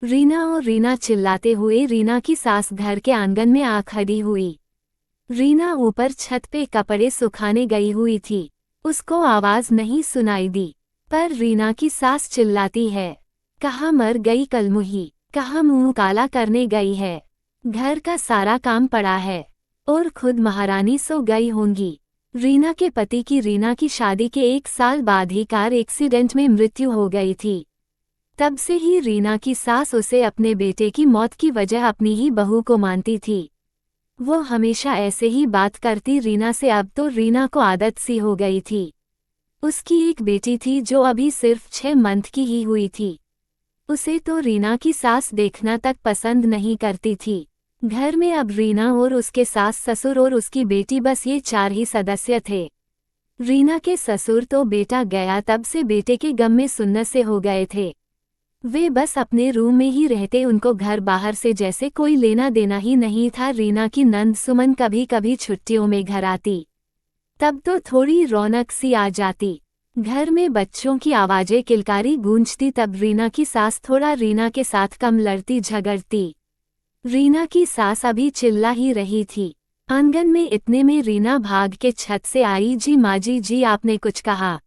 रीना और रीना चिल्लाते हुए रीना की सास घर के आंगन में आ खड़ी हुई। रीना ऊपर छत पे कपड़े सुखाने गई हुई थी। उसको आवाज नहीं सुनाई दी, पर रीना की सास चिल्लाती है, कहाँ मर गई कलमुही, कहाँ मुंह काला करने गई है, घर का सारा काम पड़ा है और खुद महारानी सो गई होंगी। रीना के पति की रीना की शादी के 1 साल बाद ही कार एक्सीडेंट में मृत्यु हो गई थी। तब से ही रीना की सास उसे अपने बेटे की मौत की वजह अपनी ही बहू को मानती थी। वो हमेशा ऐसे ही बात करती रीना से। अब तो रीना को आदत सी हो गई थी। उसकी एक बेटी थी जो अभी सिर्फ 6 मंथ की ही हुई थी। उसे तो रीना की सास देखना तक पसंद नहीं करती थी। घर में अब रीना और उसके सास ससुर और उसकी बेटी, बस ये 4 ही सदस्य थे। रीना के ससुर तो बेटा गया तब से बेटे के गम में सुन्न से हो गए थे। वे बस अपने रूम में ही रहते, उनको घर बाहर से जैसे कोई लेना देना ही नहीं था। रीना की नंद सुमन कभी कभी छुट्टियों में घर आती, तब तो थोड़ी रौनक सी आ जाती। घर में बच्चों की आवाजें किलकारी गूंजती, तब रीना की सास थोड़ा रीना के साथ कम लड़ती झगड़ती। रीना की सास अभी चिल्ला ही रही थी। आंगन में इतने में रीना भाग के छत से आई, जी माजी जी आपने कुछ कहा।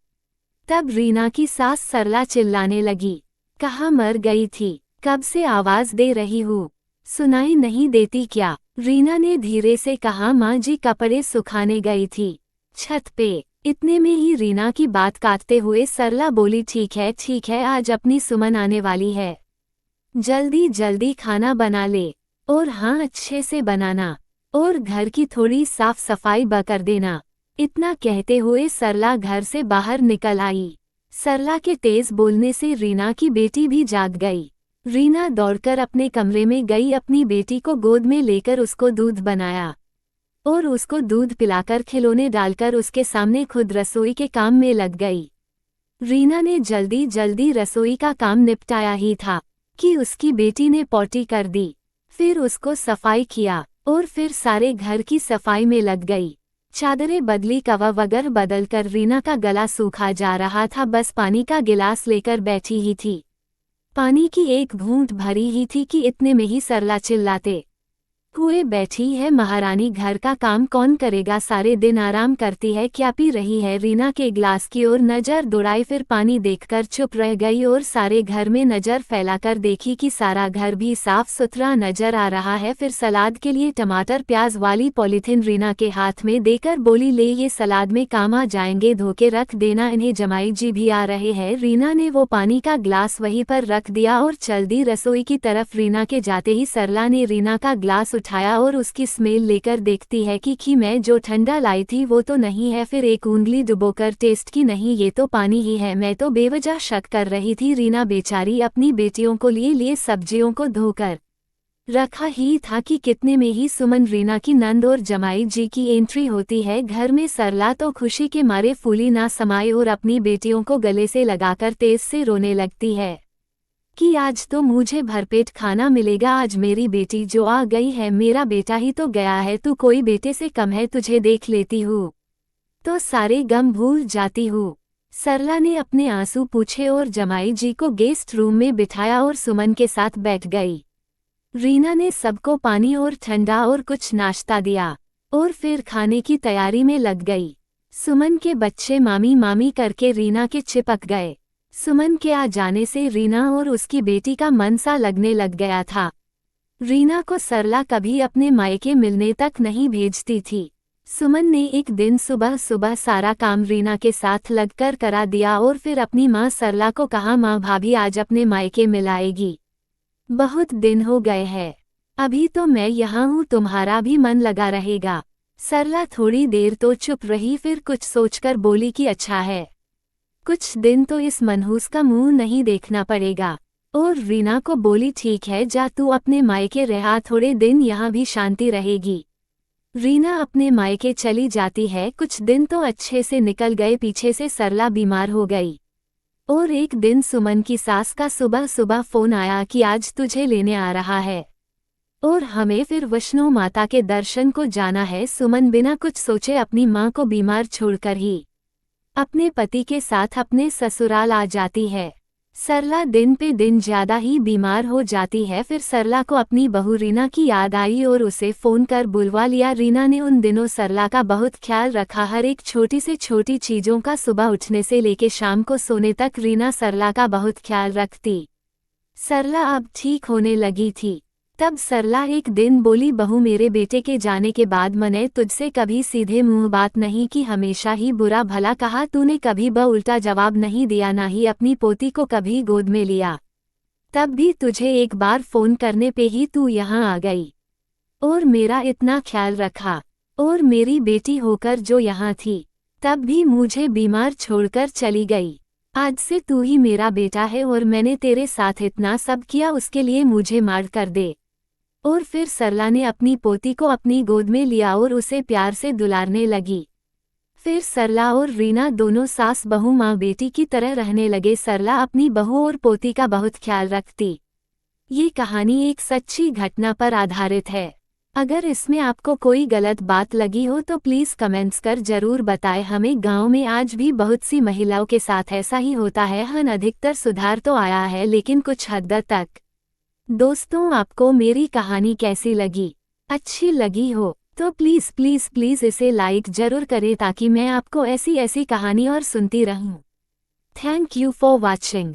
तब रीना की सास सरला चिल्लाने लगी, कहाँ मर गई थी, कब से आवाज दे रही हूँ, सुनाई नहीं देती क्या। रीना ने धीरे से कहा, माँ जी कपड़े सुखाने गई थी छत पे। इतने में ही रीना की बात काटते हुए सरला बोली, ठीक है आज अपनी सुमन आने वाली है, जल्दी जल्दी खाना बना ले, और हाँ अच्छे से बनाना, और घर की थोड़ी साफ सफाई कर देना। इतना कहते हुए सरला घर से बाहर निकल आई। सरला के तेज बोलने से रीना की बेटी भी जाग गई। रीना दौड़कर अपने कमरे में गई, अपनी बेटी को गोद में लेकर उसको दूध बनाया और उसको दूध पिलाकर खिलौने डालकर उसके सामने खुद रसोई के काम में लग गई। रीना ने जल्दी जल्दी रसोई का काम निपटाया ही था कि उसकी बेटी ने पॉटी कर दी। फिर उसको सफाई किया और फिर सारे घर की सफाई में लग गई। चादरें बदली, कवा वगैरह बदलकर रीना का गला सूखा जा रहा था। बस पानी का गिलास लेकर बैठी ही थी। पानी की एक घूंट भरी ही थी कि इतने में ही सरला चिल्लाते हुए बैठी है, महारानी घर का काम कौन करेगा, सारे दिन आराम करती है, क्या पी रही है। रीना के गिलास की ओर नजर दौड़ाई, फिर पानी देखकर चुप रह गई और सारे घर में नजर फैलाकर देखी कि सारा घर भी साफ सुथरा नजर आ रहा है। फिर सलाद के लिए टमाटर प्याज वाली पॉलीथिन रीना के हाथ में देकर बोली, ले ये सलाद में काम आ जाएंगे, धो के रख देना, इन्हें जमाई जी भी आ रहे हैं। रीना ने वो पानी का गिलास वहीं पर रख दिया और चल दी रसोई की तरफ। रीना के जाते ही सरला ने रीना का गिलास उठाया और उसकी स्मेल लेकर देखती है कि मैं जो ठंडा लाई थी वो तो नहीं है। फिर एक उंगली डुबोकर टेस्ट की, नहीं ये तो पानी ही है, मैं तो बेवजह शक कर रही थी। रीना बेचारी अपनी बेटियों को लिए सब्जियों को धोकर रखा ही था कि कितने में ही सुमन रीना की नंद और जमाई जी की एंट्री होती है घर में। सरला तो खुशी के मारे फूली ना समाये और अपनी बेटियों को गले से लगाकर तेज से रोने लगती है कि आज तो मुझे भरपेट खाना मिलेगा, आज मेरी बेटी जो आ गई है, मेरा बेटा ही तो गया है, तू कोई बेटे से कम है, तुझे देख लेती हूँ तो सारे गम भूल जाती हूँ। सरला ने अपने आंसू पूछे और जमाई जी को गेस्ट रूम में बिठाया और सुमन के साथ बैठ गई। रीना ने सबको पानी और ठंडा और कुछ नाश्ता दिया और फिर खाने की तैयारी में लग गई। सुमन के बच्चे मामी मामी करके रीना के चिपक गए। सुमन के आ जाने से रीना और उसकी बेटी का मन सा लगने लग गया था। रीना को सरला कभी अपने मायके मिलने तक नहीं भेजती थी। सुमन ने एक दिन सुबह सुबह सारा काम रीना के साथ लगकर करा दिया और फिर अपनी माँ सरला को कहा, माँ भाभी आज अपने मायके मिलाएगी, बहुत दिन हो गए हैं, अभी तो मैं यहाँ हूँ, तुम्हारा भी मन लगा रहेगा। सरला थोड़ी देर तो चुप रही, फिर कुछ सोचकर बोली कि अच्छा है, कुछ दिन तो इस मनहूस का मुंह नहीं देखना पड़ेगा। और रीना को बोली, ठीक है जा तू अपने मायके रहा, थोड़े दिन यहाँ भी शांति रहेगी। रीना अपने मायके चली जाती है। कुछ दिन तो अच्छे से निकल गए, पीछे से सरला बीमार हो गई और एक दिन सुमन की सास का सुबह सुबह फोन आया कि आज तुझे लेने आ रहा है और हमें फिर वैष्णो माता के दर्शन को जाना है। सुमन बिना कुछ सोचे अपनी माँ को बीमार छोड़कर ही अपने पति के साथ अपने ससुराल आ जाती है। सरला दिन पे दिन ज्यादा ही बीमार हो जाती है। फिर सरला को अपनी बहू रीना की याद आई और उसे फ़ोन कर बुलवा लिया। रीना ने उन दिनों सरला का बहुत ख्याल रखा, हर एक छोटी से छोटी चीज़ों का। सुबह उठने से लेके शाम को सोने तक रीना सरला का बहुत ख्याल रखती। सरला अब ठीक होने लगी थी। तब सरला एक दिन बोली, बहू मेरे बेटे के जाने के बाद मैंने तुझसे कभी सीधे मुंह बात नहीं की, हमेशा ही बुरा भला कहा। तूने कभी उल्टा जवाब नहीं दिया, ना ही अपनी पोती को कभी गोद में लिया। तब भी तुझे एक बार फ़ोन करने पे ही तू यहाँ आ गई और मेरा इतना ख्याल रखा। और मेरी बेटी होकर जो यहाँ थी तब भी मुझे बीमार छोड़कर चली गई। आज से तू ही मेरा बेटा है और मैंने तेरे साथ इतना सब किया, उसके लिए मुझे मार कर दे। और फिर सरला ने अपनी पोती को अपनी गोद में लिया और उसे प्यार से दुलारने लगी। फिर सरला और रीना दोनों सास बहू माँ बेटी की तरह रहने लगे। सरला अपनी बहू और पोती का बहुत ख्याल रखती। ये कहानी एक सच्ची घटना पर आधारित है। अगर इसमें आपको कोई गलत बात लगी हो तो प्लीज़ कमेंट्स कर जरूर बताएं हमें। गांव में आज भी बहुत सी महिलाओं के साथ ऐसा ही होता है। हाँ, अधिकतर सुधार तो आया है, लेकिन कुछ हद तक। दोस्तों, आपको मेरी कहानी कैसी लगी? अच्छी लगी हो तो प्लीज़ प्लीज़ प्लीज़ इसे लाइक जरूर करें ताकि मैं आपको ऐसी ऐसी कहानी और सुनती रहूं। Thank you for watching.